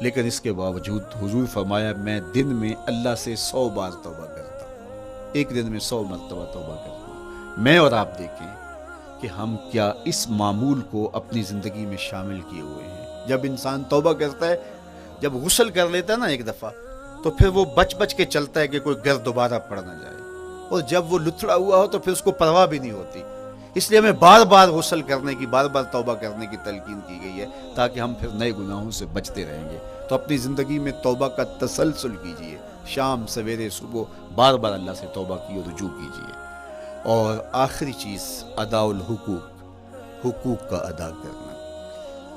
لیکن اس کے باوجود حضور فرمایا میں دن میں اللہ سے 100 بار توبہ کرتا ہوں، ایک دن میں 100 مرتبہ توبہ کرتا ہوں۔ میں اور آپ دیکھیں کہ ہم کیا اس معمول کو اپنی زندگی میں شامل کیے ہوئے ہیں۔ جب انسان توبہ کرتا ہے، جب غسل کر لیتا ہے نا ایک دفعہ، تو پھر وہ بچ کے چلتا ہے کہ کوئی گرد دوبارہ پڑ نہ جائے، اور جب وہ لتھڑا ہوا ہو تو پھر اس کو پرواہ بھی نہیں ہوتی۔ اس لیے ہمیں بار بار غسل کرنے کی، بار بار توبہ کرنے کی تلقین کی گئی ہے، تاکہ ہم پھر نئے گناہوں سے بچتے رہیں گے۔ تو اپنی زندگی میں توبہ کا تسلسل کیجئے، شام سویرے صبح بار بار اللہ سے توبہ کی اور رجوع کیجئے۔ اور آخری چیز ادا الحقوق، حقوق کا ادا کرنا۔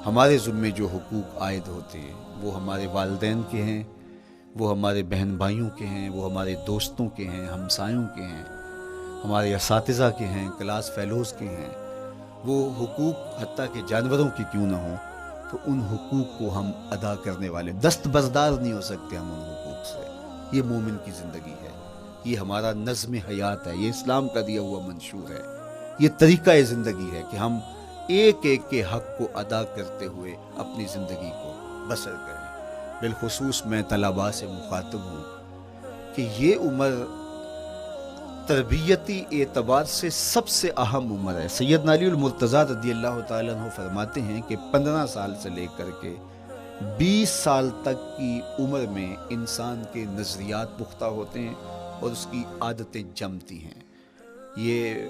ہمارے ذمے جو حقوق عائد ہوتے ہیں وہ ہمارے والدین کے ہیں، وہ ہمارے بہن بھائیوں کے ہیں، وہ ہمارے دوستوں کے ہیں، ہمسایوں کے ہیں، ہمارے اساتذہ کے ہیں، کلاس فیلوز کے ہیں۔ وہ حقوق حتیٰ کہ جانوروں کی کیوں نہ ہوں، تو ان حقوق کو ہم ادا کرنے والے، دست بردار نہیں ہو سکتے ہم ان حقوق سے۔ یہ مومن کی زندگی ہے، یہ ہمارا نظم حیات ہے، یہ اسلام کا دیا ہوا منشور ہے، یہ طریقہ زندگی ہے کہ ہم ایک ایک کے حق کو ادا کرتے ہوئے اپنی زندگی کو بسر کریں۔ بالخصوص میں طلباء سے مخاطب ہوں کہ یہ عمر تربیتی اعتبار سے سب سے اہم عمر ہے۔ سیدنا علی المرتضیٰ رضی اللہ تعالیٰ عنہ فرماتے ہیں کہ 15 سال سے لے کر کے 20 سال تک کی عمر میں انسان کے نظریات پختہ ہوتے ہیں اور اس کی عادتیں جمتی ہیں۔ یہ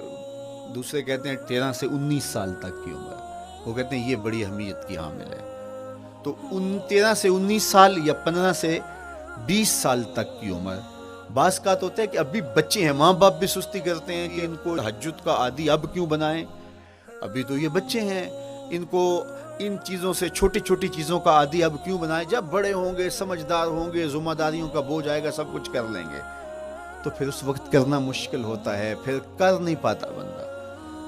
دوسرے کہتے ہیں 13 سے 19 سال تک کی عمر، وہ کہتے ہیں یہ بڑی اہمیت کی حامل ہے۔ تو 13 سے 19 سال یا 15 سے 20 سال تک کی عمر، بعض کا تو ہوتا ہے کہ ابھی بچے ہیں، ماں باپ بھی سستی کرتے ہیں کہ ان کو تہجد کا عادی اب کیوں بنائیں، ابھی تو یہ بچے ہیں، ان کو ان چیزوں سے، چھوٹی چھوٹی چیزوں کا عادی اب کیوں بنائیں، جب بڑے ہوں گے، سمجھدار ہوں گے، ذمہ داریوں کا بوجھ آئے گا، سب کچھ کر لیں گے۔ تو پھر اس وقت کرنا مشکل ہوتا ہے، پھر کر نہیں پاتا بندہ۔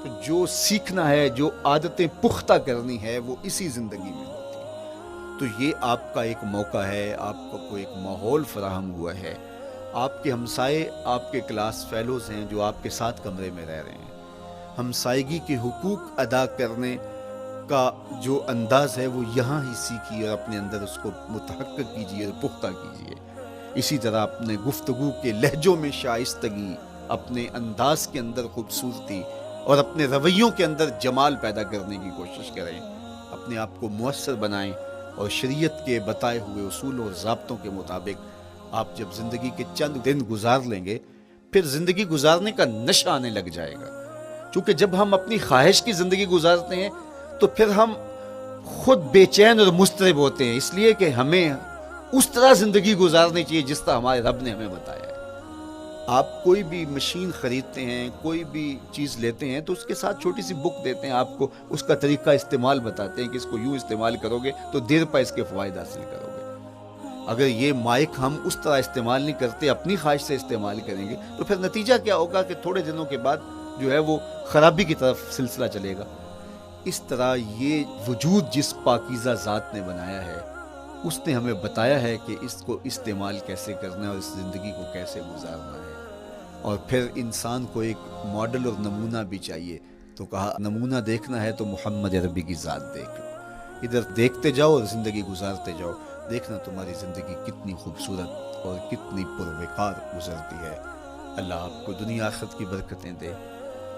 تو جو سیکھنا ہے، جو عادتیں پختہ کرنی ہے، وہ اسی زندگی میں ہوتی ہے۔ تو یہ آپ کا ایک موقع ہے، آپ کو ایک ماحول فراہم ہوا ہے۔ آپ کے ہمسائے آپ کے کلاس فیلوز ہیں جو آپ کے ساتھ کمرے میں رہ رہے ہیں۔ ہمسائیگی کے حقوق ادا کرنے کا جو انداز ہے وہ یہاں ہی سیکھیے اور اپنے اندر اس کو متحقق کیجیے اور پختہ کیجیے۔ اسی طرح اپنے گفتگو کے لہجوں میں شائستگی، اپنے انداز کے اندر خوبصورتی اور اپنے رویوں کے اندر جمال پیدا کرنے کی کوشش کریں۔ اپنے آپ کو مؤثر بنائیں اور شریعت کے بتائے ہوئے اصول اور ضابطوں کے مطابق آپ جب زندگی کے چند دن گزار لیں گے، پھر زندگی گزارنے کا نشہ آنے لگ جائے گا۔ چونکہ جب ہم اپنی خواہش کی زندگی گزارتے ہیں تو پھر ہم خود بے چین اور مضطرب ہوتے ہیں، اس لیے کہ ہمیں اس طرح زندگی گزارنی چاہیے جس طرح ہمارے رب نے ہمیں بتایا ہے۔ آپ کوئی بھی مشین خریدتے ہیں، کوئی بھی چیز لیتے ہیں تو اس کے ساتھ چھوٹی سی بک دیتے ہیں، آپ کو اس کا طریقہ استعمال بتاتے ہیں کہ اس کو یوں استعمال کرو گے تو دیر پا اس کے فوائد حاصل کرو گے۔ اگر یہ مائک ہم اس طرح استعمال نہیں کرتے، اپنی خواہش سے استعمال کریں گے، تو پھر نتیجہ کیا ہوگا کہ تھوڑے دنوں کے بعد جو ہے وہ خرابی کی طرف سلسلہ چلے گا۔ اس طرح یہ وجود جس پاکیزہ ذات نے بنایا ہے، اس نے ہمیں بتایا ہے کہ اس کو استعمال کیسے کرنا ہے اور اس زندگی کو کیسے گزارنا ہے۔ اور پھر انسان کو ایک ماڈل اور نمونہ بھی چاہیے، تو کہا نمونہ دیکھنا ہے تو محمد عربی کی ذات دیکھ لو، ادھر دیکھتے جاؤ اور زندگی گزارتے جاؤ، دیکھنا تمہاری زندگی کتنی خوبصورت اور کتنی پروقار گزرتی ہے۔ اللہ آپ کو دنیا آخرت کی برکتیں دے،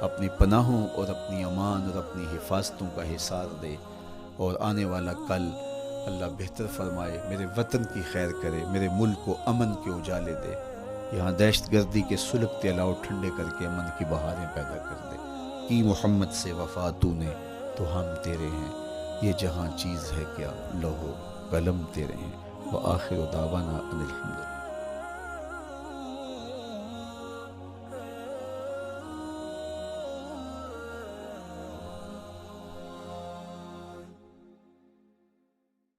اپنی پناہوں اور اپنی امان اور اپنی حفاظتوں کا حصار دے، اور آنے والا کل اللہ بہتر فرمائے، میرے وطن کی خیر کرے، میرے ملک کو امن کے اجالے دے، یہاں دہشت گردی کے سلگتے الاؤ ٹھنڈے کر کے امن کی بہاریں پیدا کر دے۔ کی محمد سے وفا تو نے تو ہم تیرے ہیں، یہ جہاں چیز ہے کیا لوہو قلم تیرے ہیں۔ وآخر دعوانا ان الحمد للہ۔